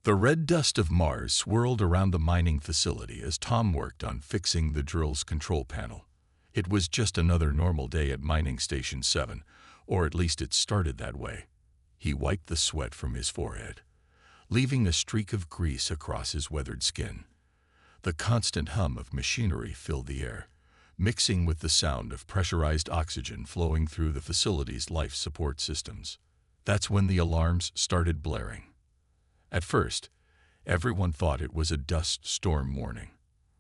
The red dust of Mars swirled around the mining facility as Tom worked on fixing the drill's control panel. It was just another normal day at Mining Station 7, or at least it started that way. He wiped the sweat from his forehead, leaving a streak of grease across his weathered skin. The constant hum of machinery filled the air, mixing with the sound of pressurized oxygen flowing through the facility's life support systems. That's when the alarms started blaring. At first, everyone thought it was a dust storm warning.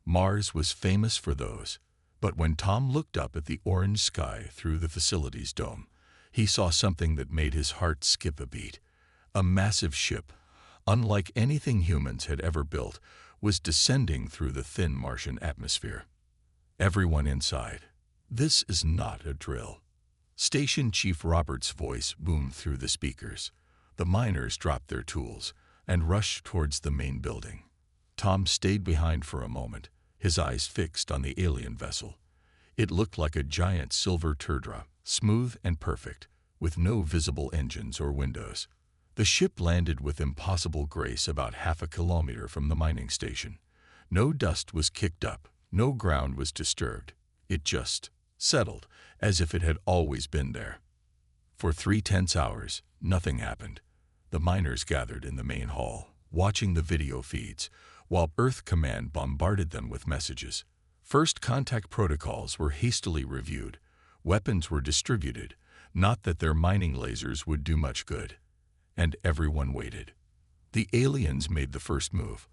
Mars was famous for those, but when Tom looked up at the orange sky through the facility's dome, he saw something that made his heart skip a beat. A massive ship, unlike anything humans had ever built, was descending through the thin Martian atmosphere. Everyone inside, "This is not a drill." Station Chief Robert's voice boomed through the speakers. The miners dropped their tools and rushed towards the main building. Tom stayed behind for a moment, his eyes fixed on the alien vessel. It looked like a giant silver teardrop, smooth and perfect, with no visible engines or windows. The ship landed with impossible grace about half a kilometer from the mining station. No dust was kicked up, no ground was disturbed. It just settled, as if it had always been there. For 3 tense hours, nothing happened. The miners gathered in the main hall, watching the video feeds, while Earth Command bombarded them with messages. First contact protocols were hastily reviewed. Weapons were distributed, not that their mining lasers would do much good. And everyone waited. The aliens made the first move.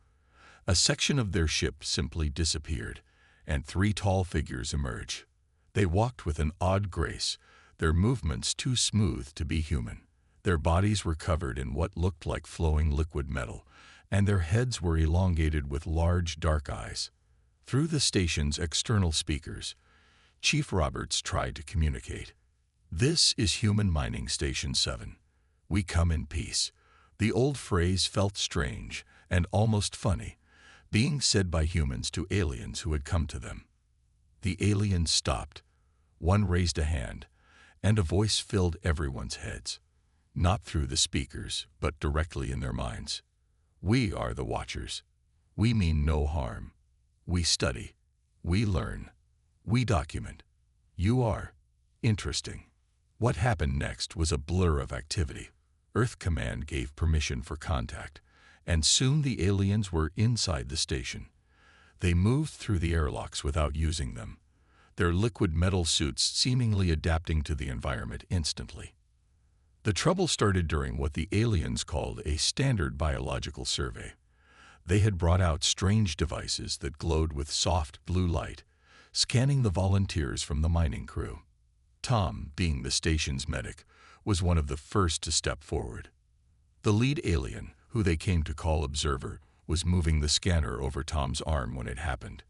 A section of their ship simply disappeared, and 3 tall figures emerged. They walked with an odd grace, their movements too smooth to be human. Their bodies were covered in what looked like flowing liquid metal, and their heads were elongated with large dark eyes. Through the station's external speakers, Chief Roberts tried to communicate. "This is Human Mining Station 7. We come in peace." The old phrase felt strange and almost funny, being said by humans to aliens who had come to them. The aliens stopped. One raised a hand, and a voice filled everyone's heads. Not through the speakers, but directly in their minds. "We are the Watchers. We mean no harm. We study. We learn. We document. You are interesting." What happened next was a blur of activity. Earth Command gave permission for contact, and soon the aliens were inside the station. They moved through the airlocks without using them, their liquid metal suits seemingly adapting to the environment instantly. The trouble started during what the aliens called a standard biological survey. They had brought out strange devices that glowed with soft blue light, scanning the volunteers from the mining crew. Tom, being the station's medic, was one of the first to step forward. The lead alien, who they came to call Observer, was moving the scanner over Tom's arm when it happened.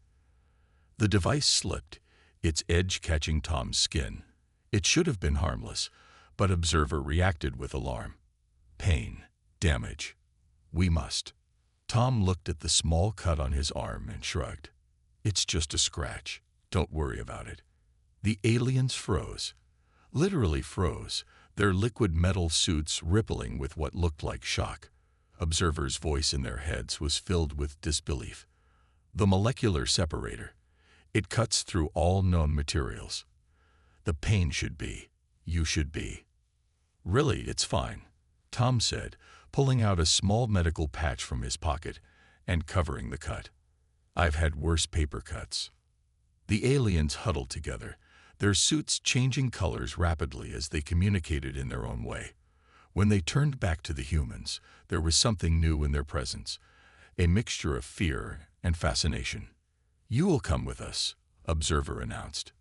The device slipped, its edge catching Tom's skin. It should have been harmless, but Observer reacted with alarm. "Pain. Damage. We must." Tom looked at the small cut on his arm and shrugged. "It's just a scratch. Don't worry about it." The aliens froze. Literally froze, their liquid metal suits rippling with what looked like shock. Observer's voice in their heads was filled with disbelief. "The molecular separator. It cuts through all known materials. The pain should be. You should be." "Really, it's fine," Tom said, pulling out a small medical patch from his pocket and covering the cut. "I've had worse paper cuts." The aliens huddled together, their suits changing colors rapidly as they communicated in their own way. When they turned back to the humans, there was something new in their presence, a mixture of fear and fascination. "You will come with us," Observer announced.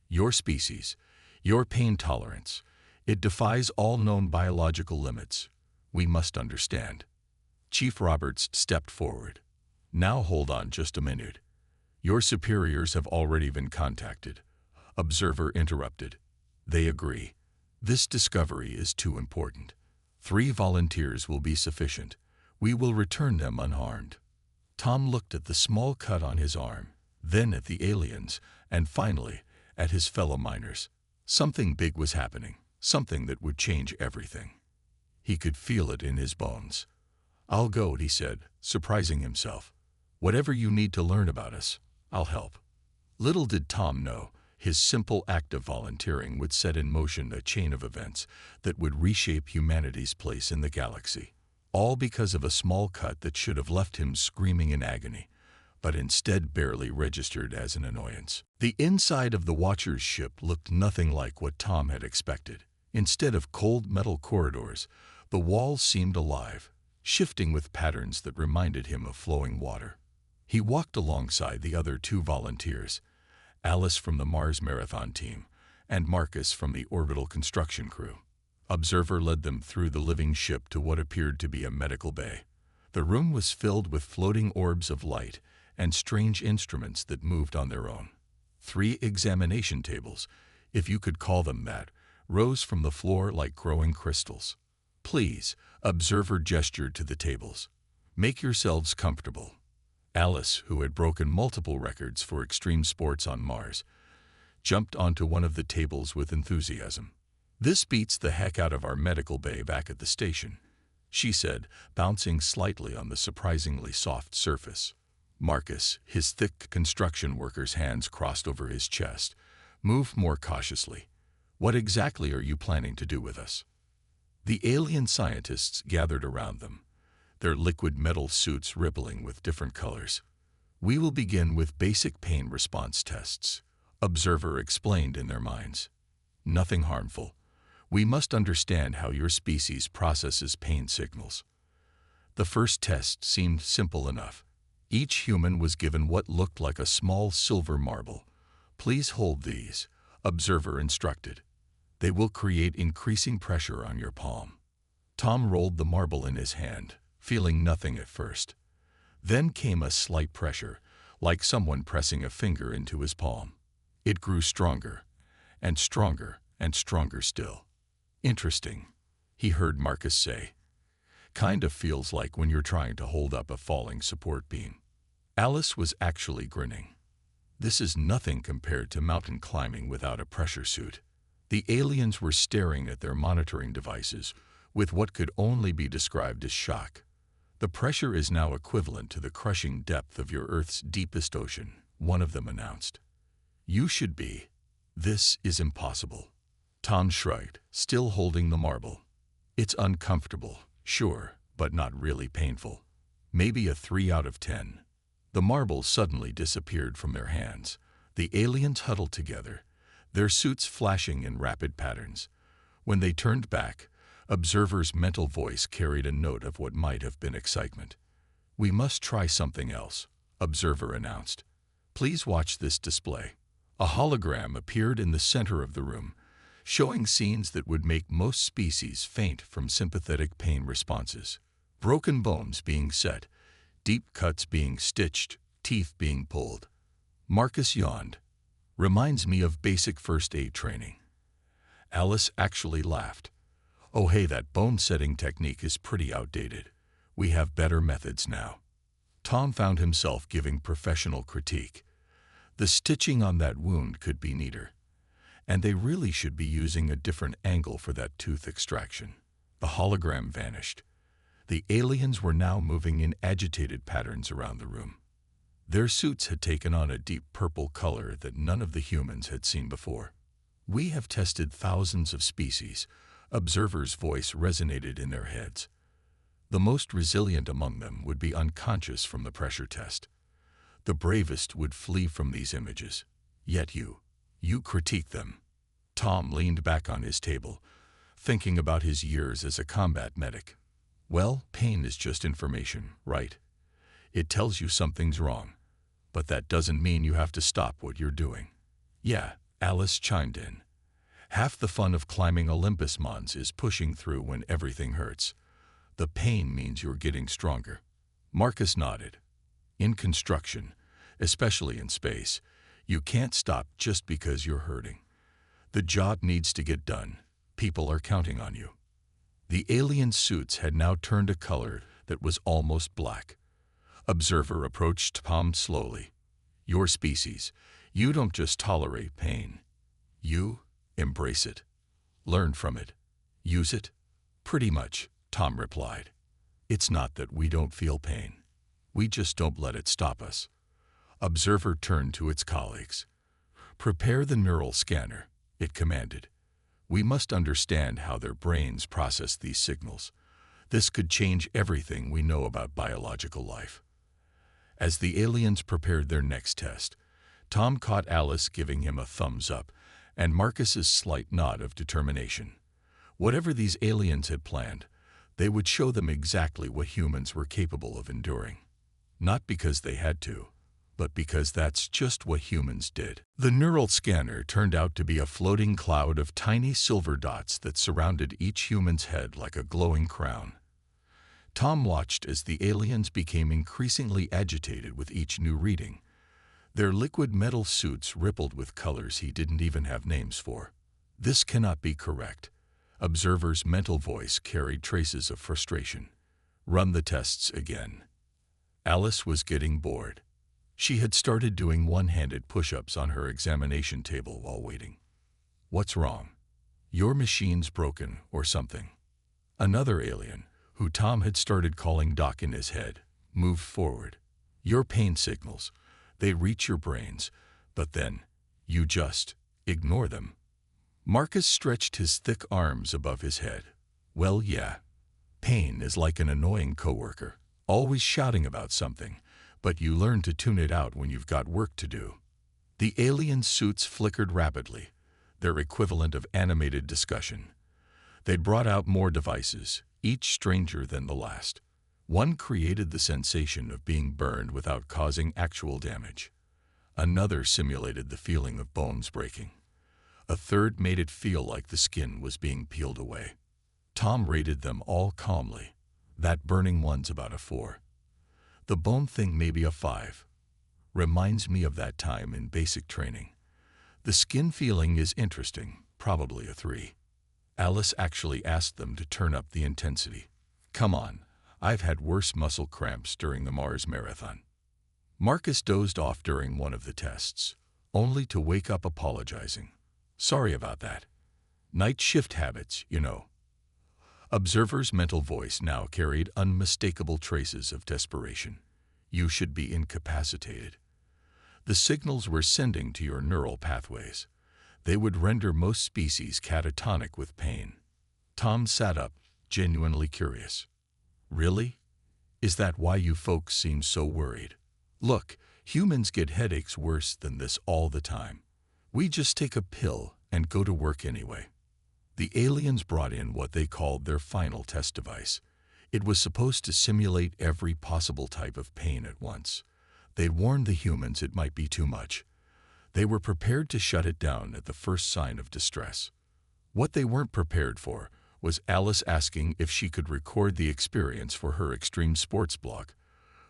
"Your species, your pain tolerance, it defies all known biological limits. We must understand." Chief Roberts stepped forward. "Now hold on just a minute. Your superiors have already been contacted." Observer interrupted. "They agree. This discovery is too important. 3 volunteers will be sufficient. We will return them unharmed." Tom looked at the small cut on his arm, then at the aliens, and finally at his fellow miners. Something big was happening, something that would change everything. He could feel it in his bones. "I'll go," he said, surprising himself. "Whatever you need to learn about us, I'll help." Little did Tom know, his simple act of volunteering would set in motion a chain of events that would reshape humanity's place in the galaxy. All because of a small cut that should have left him screaming in agony, but instead barely registered as an annoyance. The inside of the Watcher's ship looked nothing like what Tom had expected. Instead of cold metal corridors, the walls seemed alive, shifting with patterns that reminded him of flowing water. He walked alongside the other two volunteers, Alice from the Mars Marathon team and Marcus from the orbital construction crew. Observer led them through the living ship to what appeared to be a medical bay. The room was filled with floating orbs of light and strange instruments that moved on their own. 3 examination tables, if you could call them that, rose from the floor like growing crystals. "Please," Observer gestured to the tables. "Make yourselves comfortable." Alice, who had broken multiple records for extreme sports on Mars, jumped onto one of the tables with enthusiasm. "This beats the heck out of our medical bay back at the station," she said, bouncing slightly on the surprisingly soft surface. Marcus, his thick construction worker's hands crossed over his chest, moved more cautiously. "What exactly are you planning to do with us?" The alien scientists gathered around them, their liquid metal suits rippling with different colors. "We will begin with basic pain response tests," Observer explained in their minds. "Nothing harmful. We must understand how your species processes pain signals." The first test seemed simple enough. Each human was given what looked like a small silver marble. "Please hold these," Observer instructed. "They will create increasing pressure on your palm." Tom rolled the marble in his hand, feeling nothing at first. Then came a slight pressure, like someone pressing a finger into his palm. It grew stronger, and stronger, and stronger still. "Interesting," he heard Marcus say. "Kind of feels like when you're trying to hold up a falling support beam." Alice was actually grinning. "This is nothing compared to mountain climbing without a pressure suit." The aliens were staring at their monitoring devices with what could only be described as shock. "The pressure is now equivalent to the crushing depth of your Earth's deepest ocean," one of them announced. "You should be. This is impossible." Tom shrugged, still holding the marble. "It's uncomfortable, sure, but not really painful. Maybe a 3 out of 10. The marble suddenly disappeared from their hands. The aliens huddled together, their suits flashing in rapid patterns. When they turned back, Observer's mental voice carried a note of what might have been excitement. "We must try something else," Observer announced. "Please watch this display." A hologram appeared in the center of the room, showing scenes that would make most species faint from sympathetic pain responses. Broken bones being set, deep cuts being stitched, teeth being pulled. Marcus yawned. "Reminds me of basic first aid training." Alice actually laughed. "Oh hey, that bone-setting technique is pretty outdated. We have better methods now." Tom found himself giving professional critique. The stitching on that wound could be neater. And they really should be using a different angle for that tooth extraction. The hologram vanished. The aliens were now moving in agitated patterns around the room. Their suits had taken on a deep purple color that none of the humans had seen before. "We have tested thousands of species," Observer's voice resonated in their heads. "The most resilient among them would be unconscious from the pressure test. The bravest would flee from these images. Yet you critique them." Tom leaned back on his table, thinking about his years as a combat medic. "Well, pain is just information, right? It tells you something's wrong, but that doesn't mean you have to stop what you're doing." "Yeah," Alice chimed in. "Half the fun of climbing Olympus Mons is pushing through when everything hurts. The pain means you're getting stronger." Marcus nodded. "In construction, especially in space, you can't stop just because you're hurting. The job needs to get done. People are counting on you." The alien suits had now turned a color that was almost black. Observer approached Tom slowly. "Your species, you don't just tolerate pain. You embrace it. Learn from it. Use it." "Pretty much," Tom replied. It's not that we don't feel pain. We just don't let it stop us. Observer turned to its colleagues. Prepare the neural scanner, it commanded. We must understand how their brains process these signals. This could change everything we know about biological life. As the aliens prepared their next test, Tom caught Alice giving him a thumbs up and Marcus's slight nod of determination. Whatever these aliens had planned, they would show them exactly what humans were capable of enduring. Not because they had to, but because that's just what humans did. The neural scanner turned out to be a floating cloud of tiny silver dots that surrounded each human's head like a glowing crown. Tom watched as the aliens became increasingly agitated with each new reading. Their liquid metal suits rippled with colors he didn't even have names for. This cannot be correct. Observer's mental voice carried traces of frustration. Run the tests again. Alice was getting bored. She had started doing one-handed push-ups on her examination table while waiting. What's wrong? Your machine's broken or something. Another alien, who Tom had started calling Doc in his head, moved forward. Your pain signals, they reach your brains, but then you just ignore them. Marcus stretched his thick arms above his head. Well, yeah. Pain is like an annoying coworker, always shouting about something, but you learn to tune it out when you've got work to do. The alien suits flickered rapidly, their equivalent of animated discussion. They'd brought out more devices, each stranger than the last. One created the sensation of being burned without causing actual damage. Another simulated the feeling of bones breaking. A third made it feel like the skin was being peeled away. Tom rated them all calmly. That burning one's about a 4. The bone thing maybe a 5. Reminds me of that time in basic training. The skin feeling is interesting, probably a 3. Alice actually asked them to turn up the intensity. Come on, I've had worse muscle cramps during the Mars Marathon. Marcus dozed off during one of the tests, only to wake up apologizing. Sorry about that. Night shift habits, you know. Observer's mental voice now carried unmistakable traces of desperation. You should be incapacitated. The signals we're sending to your neural pathways. They would render most species catatonic with pain. Tom sat up, genuinely curious. Really? Is that why you folks seem so worried? Look, humans get headaches worse than this all the time. We just take a pill and go to work anyway. The aliens brought in what they called their final test device. It was supposed to simulate every possible type of pain at once. They'd warned the humans it might be too much. They were prepared to shut it down at the first sign of distress. What they weren't prepared for was Alice asking if she could record the experience for her extreme sports blog,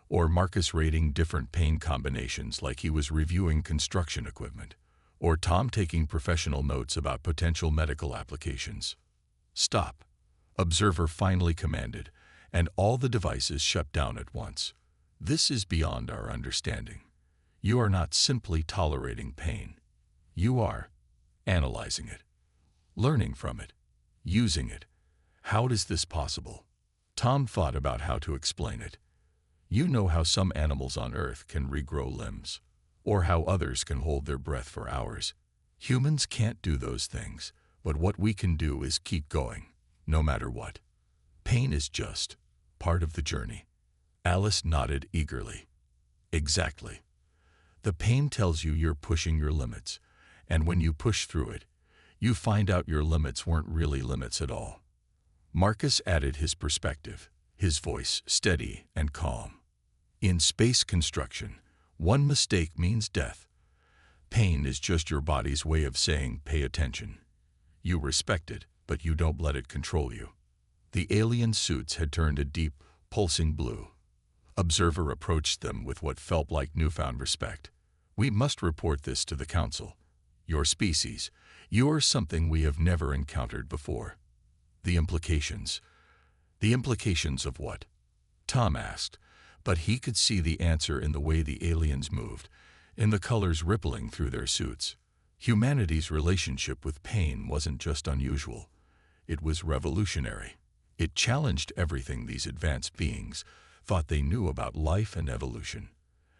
or Marcus rating different pain combinations like he was reviewing construction equipment, or Tom taking professional notes about potential medical applications. Stop, Observer finally commanded, and all the devices shut down at once. This is beyond our understanding. You are not simply tolerating pain. You are analyzing it, learning from it, using it. How is this possible? Tom thought about how to explain it. You know how some animals on Earth can regrow limbs, or how others can hold their breath for hours. Humans can't do those things, but what we can do is keep going, no matter what. Pain is just part of the journey. Alice nodded eagerly. Exactly. The pain tells you you're pushing your limits, and when you push through it, you find out your limits weren't really limits at all. Marcus added his perspective, his voice steady and calm. In space construction, one mistake means death. Pain is just your body's way of saying, pay attention. You respect it, but you don't let it control you. The alien suits had turned a deep, pulsing blue. Observer approached them with what felt like newfound respect. We must report this to the Council. Your species, you are something we have never encountered before. The implications. The implications of what? Tom asked, but he could see the answer in the way the aliens moved, in the colors rippling through their suits. Humanity's relationship with pain wasn't just unusual. It was revolutionary. It challenged everything these advanced beings thought they knew about life and evolution.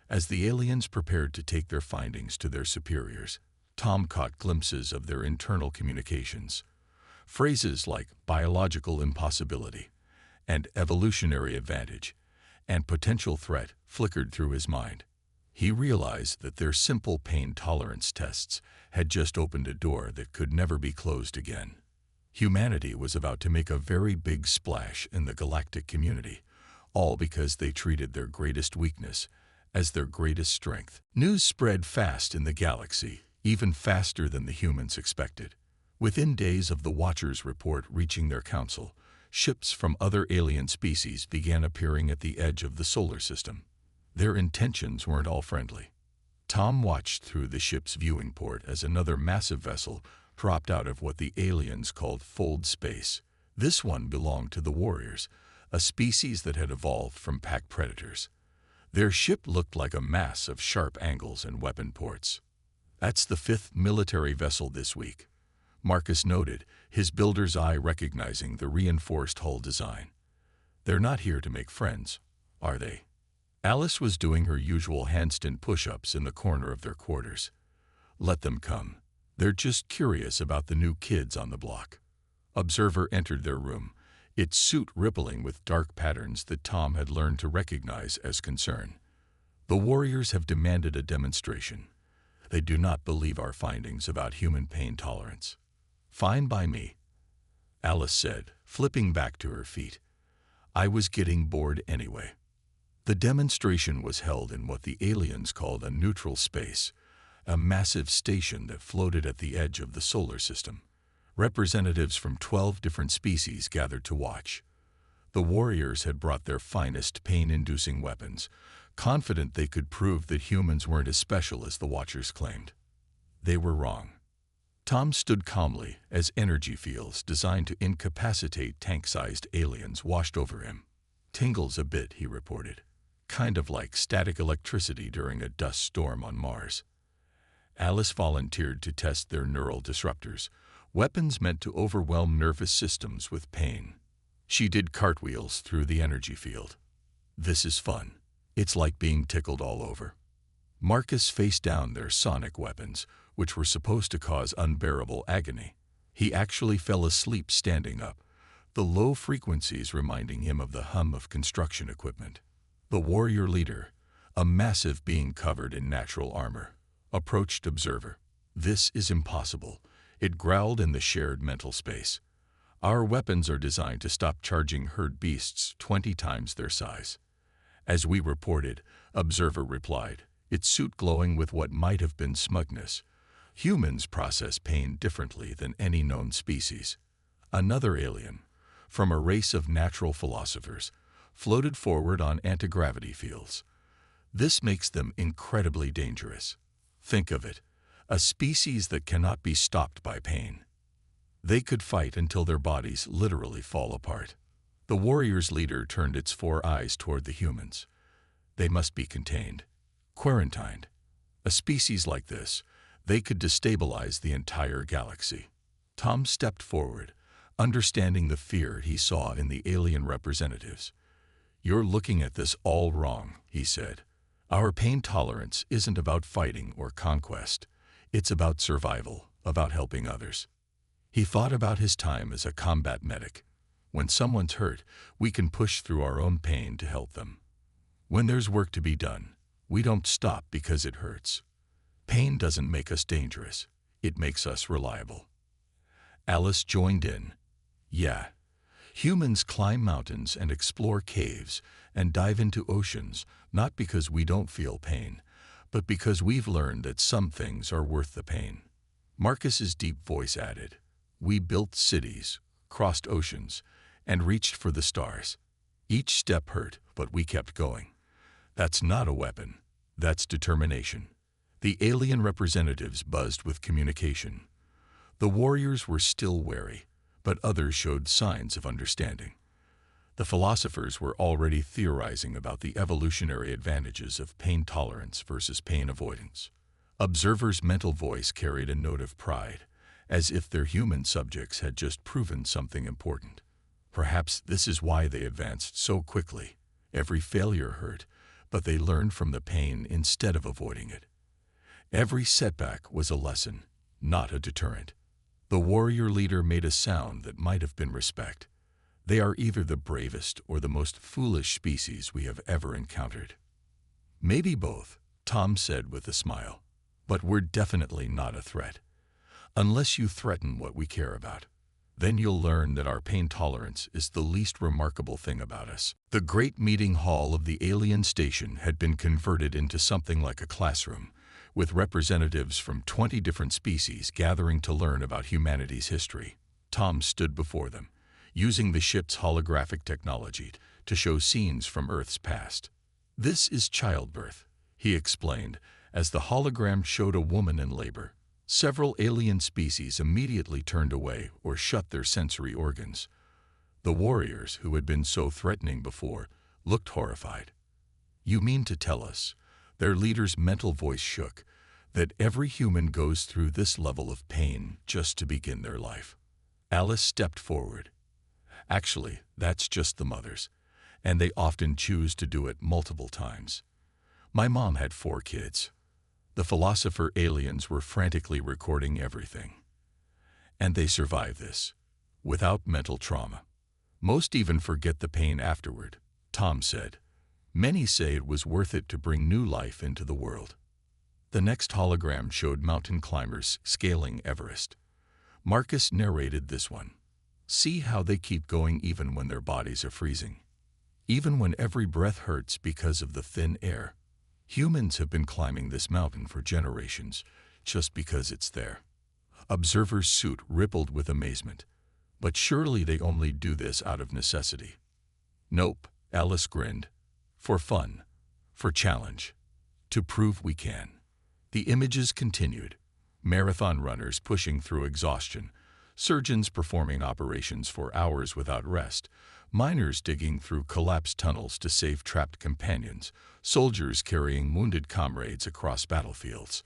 As the aliens prepared to take their findings to their superiors, Tom caught glimpses of their internal communications. Phrases like biological impossibility and evolutionary advantage and potential threat flickered through his mind. He realized that their simple pain tolerance tests had just opened a door that could never be closed again. Humanity was about to make a very big splash in the galactic community, all because they treated their greatest weakness as their greatest strength. News spread fast in the galaxy, even faster than the humans expected. Within days of the Watchers' report reaching their council, ships from other alien species began appearing at the edge of the solar system. Their intentions weren't all friendly. Tom watched through the ship's viewing port as another massive vessel dropped out of what the aliens called fold space. This one belonged to the Warriors, a species that had evolved from pack predators. Their ship looked like a mass of sharp angles and weapon ports. "That's the fifth military vessel this week," Marcus noted, his builder's eye recognizing the reinforced hull design. "They're not here to make friends, are they?" Alice was doing her usual handstand push-ups in the corner of their quarters. "Let them come. They're just curious about the new kids on the block." Observer entered their room, its suit rippling with dark patterns that Tom had learned to recognize as concern. "The Warriors have demanded a demonstration. They do not believe our findings about human pain tolerance." "Fine by me," Alice said, flipping back to her feet. "I was getting bored anyway." The demonstration was held in what the aliens called a neutral space, a massive station that floated at the edge of the solar system. Representatives from 12 different species gathered to watch. The Warriors had brought their finest pain-inducing weapons, confident they could prove that humans weren't as special as the Watchers claimed. They were wrong. Tom stood calmly as energy fields designed to incapacitate tank-sized aliens washed over him. "Tingles a bit," he reported. "Kind of like static electricity during a dust storm on Mars." Alice volunteered to test their neural disruptors, weapons meant to overwhelm nervous systems with pain. She did cartwheels through the energy field. "This is fun. It's like being tickled all over." Marcus faced down their sonic weapons, which were supposed to cause unbearable agony. He actually fell asleep standing up, the low frequencies reminding him of the hum of construction equipment. The warrior leader, a massive being covered in natural armor, approached Observer. "This is impossible," it growled in the shared mental space. "Our weapons are designed to stop charging herd beasts 20 times their size." "As we reported," Observer replied, its suit glowing with what might have been smugness. "Humans process pain differently than any known species." Another alien, from a race of natural philosophers, floated forward on anti-gravity fields. "This makes them incredibly dangerous. Think of it, a species that cannot be stopped by pain. They could fight until their bodies literally fall apart." The warrior's leader turned its 4 eyes toward the humans. "They must be contained, quarantined. A species like this, they could destabilize the entire galaxy." Tom stepped forward, understanding the fear he saw in the alien representatives. "You're looking at this all wrong," he said. "Our pain tolerance isn't about fighting or conquest. It's about survival, about helping others." He thought about his time as a combat medic. When someone's hurt, we can push through our own pain to help them. When there's work to be done, we don't stop because it hurts. Pain doesn't make us dangerous. It makes us reliable. Alice joined in. "Yeah. Humans climb mountains and explore caves and dive into oceans, not because we don't feel pain, but because we've learned that some things are worth the pain." Marcus's deep voice added, "We built cities, crossed oceans, and reached for the stars. Each step hurt, but we kept going. That's not a weapon. That's determination." The alien representatives buzzed with communication. The warriors were still wary, but others showed signs of understanding. The philosophers were already theorizing about the evolutionary advantages of pain tolerance versus pain avoidance. Observer's mental voice carried a note of pride, as if their human subjects had just proven something important. Perhaps this is why they advanced so quickly. Every failure hurt, but they learned from the pain instead of avoiding it. Every setback was a lesson, not a deterrent. The warrior leader made a sound that might have been respect. They are either the bravest or the most foolish species we have ever encountered. Maybe both, Tom said with a smile. But we're definitely not a threat. Unless you threaten what we care about. Then you'll learn that our pain tolerance is the least remarkable thing about us. The great meeting hall of the alien station had been converted into something like a classroom, with representatives from 20 different species gathering to learn about humanity's history. Tom stood before them, using the ship's holographic technology to show scenes from Earth's past. This is childbirth, he explained, as the hologram showed a woman in labor. Several alien species immediately turned away or shut their sensory organs. The warriors, who had been so threatening before, looked horrified. You mean to tell us, their leader's mental voice shook, that every human goes through this level of pain just to begin their life? Alice stepped forward. Actually, that's just the mothers, and they often choose to do it multiple times. My mom had 4 kids. The philosopher aliens were frantically recording everything. And they survive this, without mental trauma. Most even forget the pain afterward, Tom said. Many say it was worth it to bring new life into the world. The next hologram showed mountain climbers scaling Everest. Marcus narrated this one. See how they keep going even when their bodies are freezing. Even when every breath hurts because of the thin air. Humans have been climbing this mountain for generations, just because it's there. Observer's suit rippled with amazement. But surely they only do this out of necessity. Nope, Alice grinned. For fun. For challenge. To prove we can. The images continued. Marathon runners pushing through exhaustion. Surgeons performing operations for hours without rest. Miners digging through collapsed tunnels to save trapped companions. Soldiers carrying wounded comrades across battlefields.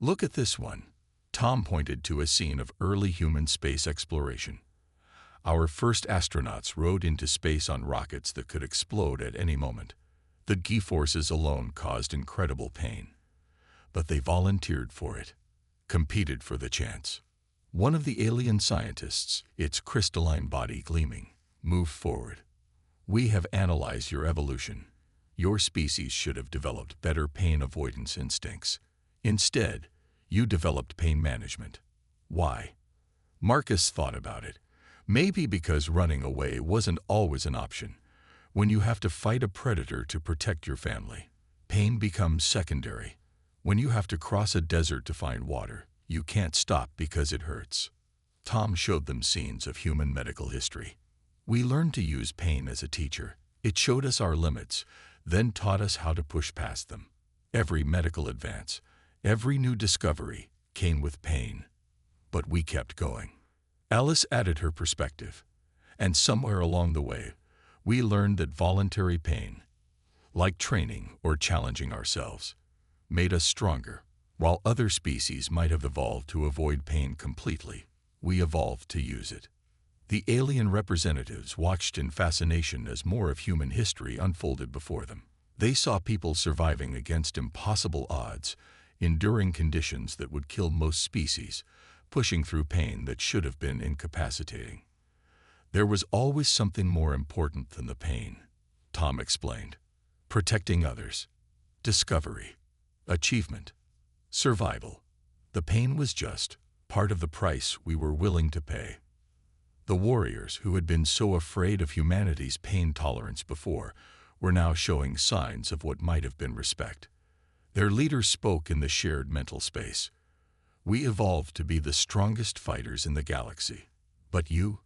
Look at this one. Tom pointed to a scene of early human space exploration. Our first astronauts rode into space on rockets that could explode at any moment. The G-forces alone caused incredible pain. But they volunteered for it, competed for the chance. One of the alien scientists, its crystalline body gleaming, moved forward. We have analyzed your evolution. Your species should have developed better pain avoidance instincts. Instead, you developed pain management. Why? Marcus thought about it. Maybe because running away wasn't always an option. When you have to fight a predator to protect your family, pain becomes secondary. When you have to cross a desert to find water, you can't stop because it hurts. Tom showed them scenes of human medical history. We learned to use pain as a teacher. It showed us our limits, then taught us how to push past them. Every medical advance, every new discovery came with pain. But we kept going. Alice added her perspective. And somewhere along the way, we learned that voluntary pain, like training or challenging ourselves, made us stronger. While other species might have evolved to avoid pain completely, we evolved to use it. The alien representatives watched in fascination as more of human history unfolded before them. They saw people surviving against impossible odds, enduring conditions that would kill most species, pushing through pain that should have been incapacitating. There was always something more important than the pain, Tom explained. Protecting others. Discovery. Achievement. Survival. The pain was just part of the price we were willing to pay. The warriors, who had been so afraid of humanity's pain tolerance before, were now showing signs of what might have been respect. Their leader spoke in the shared mental space. We evolved to be the strongest fighters in the galaxy. But you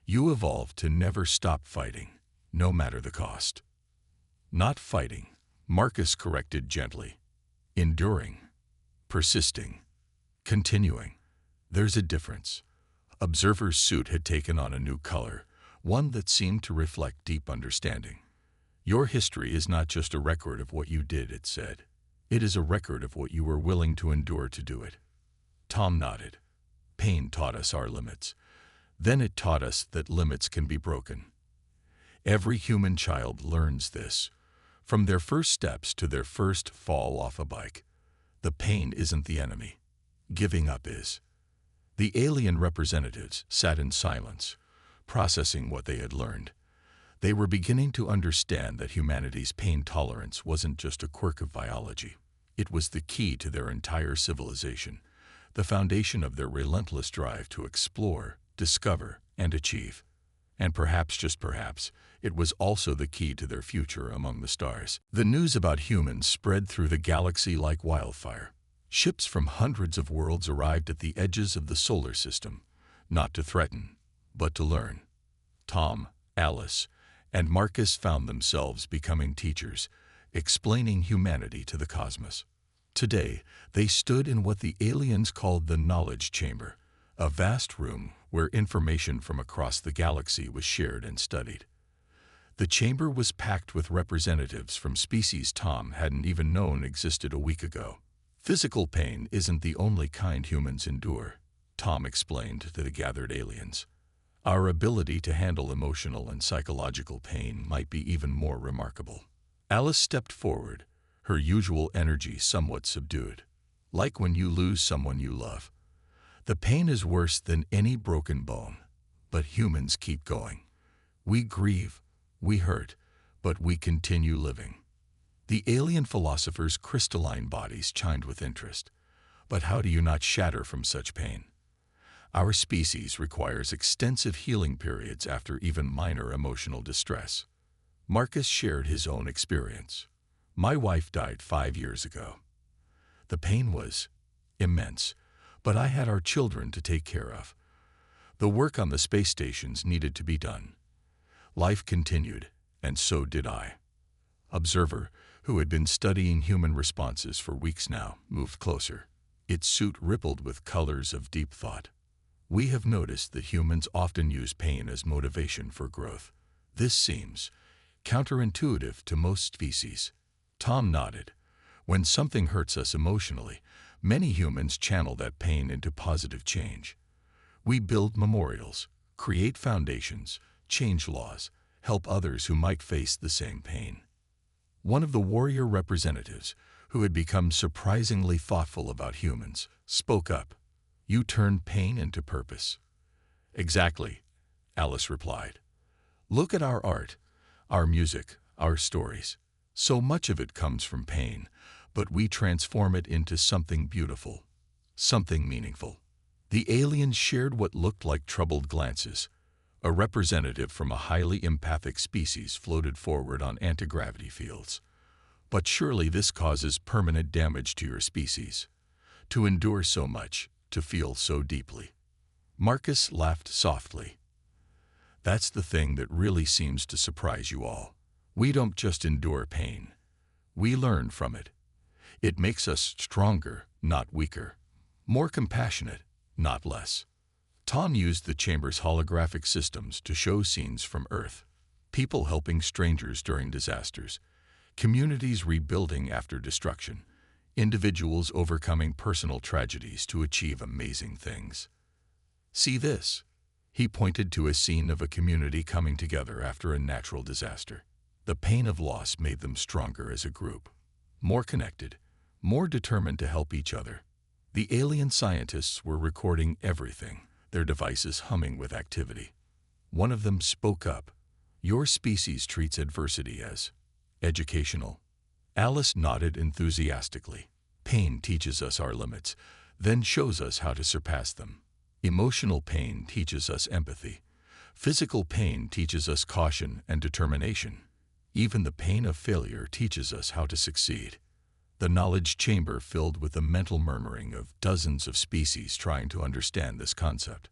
evolved to never stop fighting, no matter the cost. Not fighting, Marcus corrected gently. Enduring. Persisting. Continuing. There's a difference. Observer's suit had taken on a new color, one that seemed to reflect deep understanding. Your history is not just a record of what you did, it said. It is a record of what you were willing to endure to do it. Tom nodded. Pain taught us our limits. Then it taught us that limits can be broken. Every human child learns this. From their first steps to their first fall off a bike. The pain isn't the enemy. Giving up is. The alien representatives sat in silence, processing what they had learned. They were beginning to understand that humanity's pain tolerance wasn't just a quirk of biology. It was the key to their entire civilization, the foundation of their relentless drive to explore, discover, and achieve. And perhaps, just perhaps, it was also the key to their future among the stars. The news about humans spread through the galaxy like wildfire. Ships from hundreds of worlds arrived at the edges of the solar system, not to threaten, but to learn. Tom, Alice, and Marcus found themselves becoming teachers, explaining humanity to the cosmos. Today, they stood in what the aliens called the knowledge chamber, a vast room where information from across the galaxy was shared and studied. The chamber was packed with representatives from species Tom hadn't even known existed a week ago. Physical pain isn't the only kind humans endure, Tom explained to the gathered aliens. Our ability to handle emotional and psychological pain might be even more remarkable. Alice stepped forward, her usual energy somewhat subdued. Like when you lose someone you love. The pain is worse than any broken bone, but humans keep going. We grieve, we hurt, but we continue living. The alien philosophers' crystalline bodies chimed with interest. But how do you not shatter from such pain? Our species requires extensive healing periods after even minor emotional distress. Marcus shared his own experience. My wife died 5 years ago. The pain was immense, but I had our children to take care of. The work on the space stations needed to be done. Life continued, and so did I. Observer, who had been studying human responses for weeks now, moved closer. Its suit rippled with colors of deep thought. We have noticed that humans often use pain as motivation for growth. This seems counterintuitive to most species. Tom nodded. When something hurts us emotionally, many humans channel that pain into positive change. We build memorials, create foundations, change laws, help others who might face the same pain. One of the warrior representatives, who had become surprisingly thoughtful about humans, spoke up. You turn pain into purpose. Exactly, Alice replied. Look at our art, our music, our stories. So much of it comes from pain, but we transform it into something beautiful, something meaningful. The aliens shared what looked like troubled glances. A representative from a highly empathic species floated forward on anti-gravity fields. But surely this causes permanent damage to your species. To endure so much, to feel so deeply. Marcus laughed softly. That's the thing that really seems to surprise you all. We don't just endure pain. We learn from it. It makes us stronger, not weaker. More compassionate, not less. Tom used the chamber's holographic systems to show scenes from Earth. People helping strangers during disasters. Communities rebuilding after destruction. Individuals overcoming personal tragedies to achieve amazing things. See this. He pointed to a scene of a community coming together after a natural disaster. The pain of loss made them stronger as a group. More connected, more determined to help each other. The alien scientists were recording everything, their devices humming with activity. One of them spoke up. Your species treats adversity as educational. Alice nodded enthusiastically. Pain teaches us our limits, then shows us how to surpass them. Emotional pain teaches us empathy. Physical pain teaches us caution and determination. Even the pain of failure teaches us how to succeed. The knowledge chamber filled with the mental murmuring of dozens of species trying to understand this concept.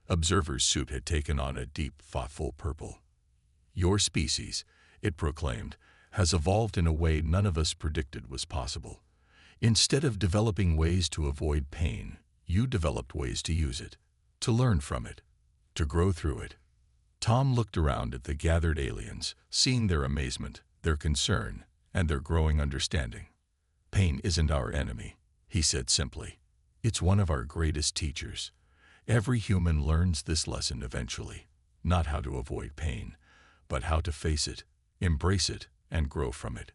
Observer's suit had taken on a deep, thoughtful purple. Your species, it proclaimed, has evolved in a way none of us predicted was possible. Instead of developing ways to avoid pain, you developed ways to use it, to learn from it, to grow through it. Tom looked around at the gathered aliens, seeing their amazement, their concern, and their growing understanding. Pain isn't our enemy, he said simply. It's one of our greatest teachers. Every human learns this lesson eventually, not how to avoid pain, but how to face it, embrace it, and grow from it.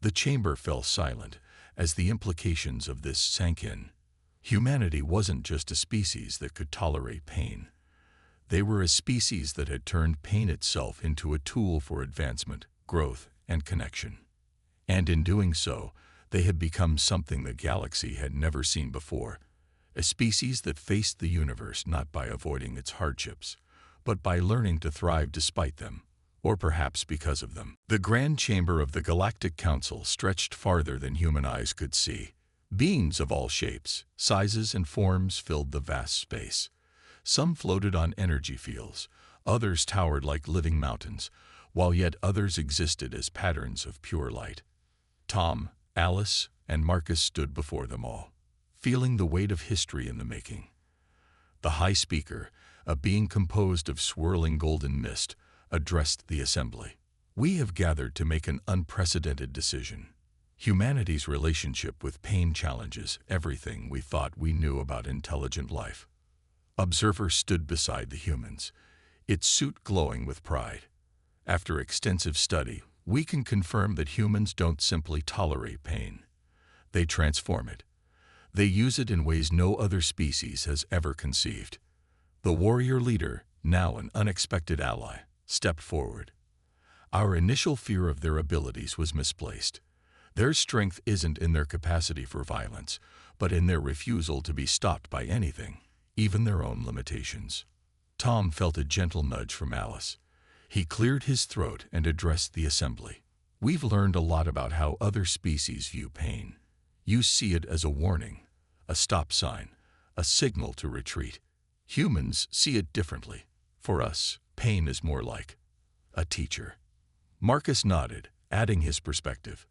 The chamber fell silent as the implications of this sank in. Humanity wasn't just a species that could tolerate pain. They were a species that had turned pain itself into a tool for advancement, growth, and connection. And in doing so, they had become something the galaxy had never seen before, a species that faced the universe not by avoiding its hardships, but by learning to thrive despite them, or perhaps because of them. The grand chamber of the Galactic Council stretched farther than human eyes could see. Beings of all shapes, sizes, and forms filled the vast space. Some floated on energy fields, others towered like living mountains, while yet others existed as patterns of pure light. Tom, Alice, and Marcus stood before them all, feeling the weight of history in the making. The High Speaker, a being composed of swirling golden mist, addressed the assembly. We have gathered to make an unprecedented decision. Humanity's relationship with pain challenges everything we thought we knew about intelligent life. Observer stood beside the humans, its suit glowing with pride. After extensive study, we can confirm that humans don't simply tolerate pain. They transform it. They use it in ways no other species has ever conceived. The warrior leader, now an unexpected ally, stepped forward. Our initial fear of their abilities was misplaced. Their strength isn't in their capacity for violence, but in their refusal to be stopped by anything, even their own limitations. Tom felt a gentle nudge from Alice. He cleared his throat and addressed the assembly. We've learned a lot about how other species view pain. You see it as a warning, a stop sign, a signal to retreat. Humans see it differently. For us, pain is more like a teacher. Marcus nodded, adding his perspective.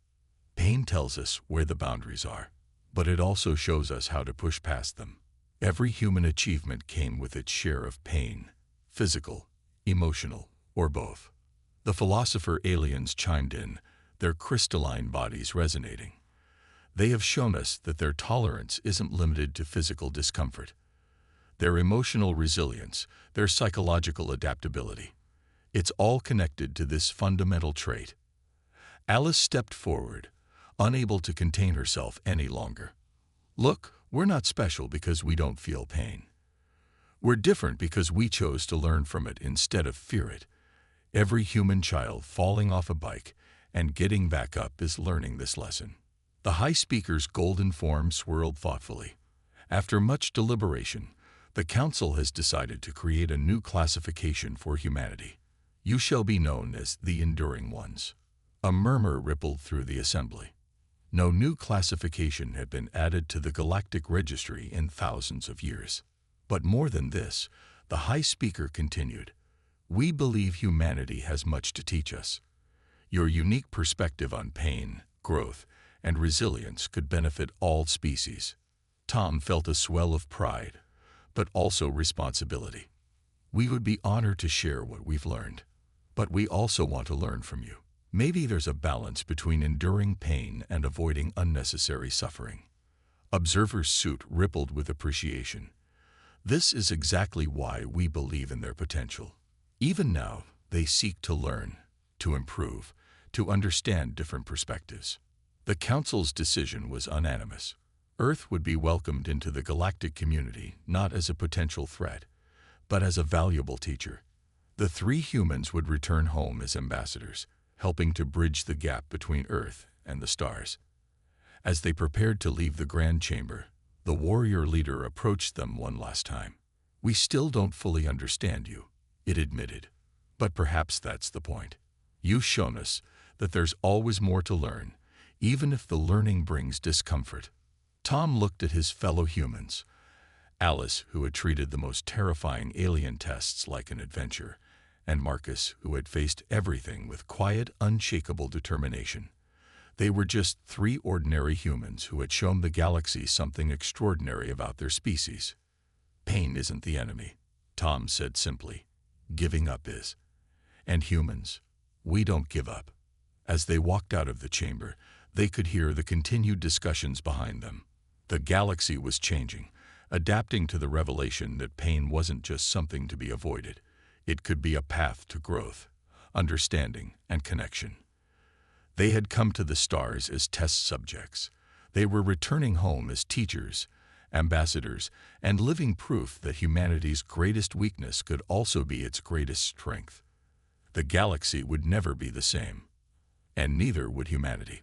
Pain tells us where the boundaries are, but it also shows us how to push past them. Every human achievement came with its share of pain, physical, emotional, or both. The philosopher aliens chimed in, their crystalline bodies resonating. They have shown us that their tolerance isn't limited to physical discomfort. Their emotional resilience, their psychological adaptability, it's all connected to this fundamental trait. Alice stepped forward, unable to contain herself any longer. Look, we're not special because we don't feel pain. We're different because we chose to learn from it instead of fear it. Every human child falling off a bike and getting back up is learning this lesson. The High Speaker's golden form swirled thoughtfully. After much deliberation, the Council has decided to create a new classification for humanity. You shall be known as the Enduring Ones. A murmur rippled through the assembly. No new classification had been added to the Galactic Registry in thousands of years. But more than this, the High Speaker continued. We believe humanity has much to teach us. Your unique perspective on pain, growth, and resilience could benefit all species. Tom felt a swell of pride, but also responsibility. We would be honored to share what we've learned, but we also want to learn from you. Maybe there's a balance between enduring pain and avoiding unnecessary suffering. Observer's suit rippled with appreciation. This is exactly why we believe in their potential. Even now, they seek to learn, to improve, to understand different perspectives. The Council's decision was unanimous. Earth would be welcomed into the galactic community not as a potential threat, but as a valuable teacher. The three humans would return home as ambassadors, helping to bridge the gap between Earth and the stars. As they prepared to leave the Grand Chamber, the warrior leader approached them one last time. We still don't fully understand you, it admitted. But perhaps that's the point. You've shown us that there's always more to learn, even if the learning brings discomfort. Tom looked at his fellow humans. Alice, who had treated the most terrifying alien tests like an adventure, and Marcus, who had faced everything with quiet, unshakable determination. They were just three ordinary humans who had shown the galaxy something extraordinary about their species. Pain isn't the enemy, Tom said simply. Giving up is. And humans, we don't give up. As they walked out of the chamber, they could hear the continued discussions behind them. The galaxy was changing, adapting to the revelation that pain wasn't just something to be avoided. It could be a path to growth, understanding, and connection. They had come to the stars as test subjects. They were returning home as teachers, ambassadors, and living proof that humanity's greatest weakness could also be its greatest strength. The galaxy would never be the same, and neither would humanity.